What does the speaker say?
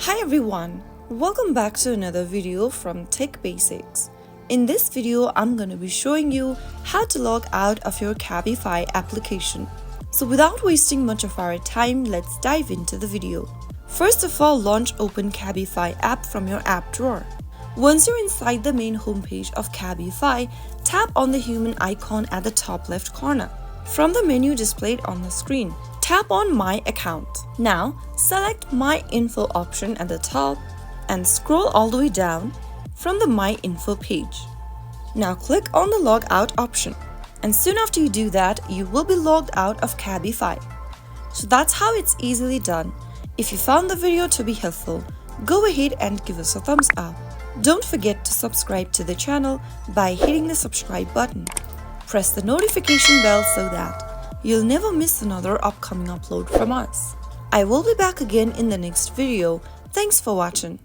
Hi everyone, welcome back to another video from Tech Basics. In this video, I'm going to be showing you how to log out of your Cabify application. So without wasting much of our time, let's dive into the video. First of all, launch Open Cabify app from your app drawer. Once you're inside the main homepage of Cabify, tap on the human icon at the top left corner. From the menu displayed on the screen, tap on My Account. Now, select My Info option at the top and scroll all the way down from the My Info page. Now click on the Log Out option, and soon after you do that, you will be logged out of Cabify. So that's how it's easily done. If you found the video to be helpful, go ahead and give us a thumbs up. Don't forget to subscribe to the channel by hitting the subscribe button. Press the notification bell so that you'll never miss another upcoming upload from us. I will be back again in the next video. Thanks for watching.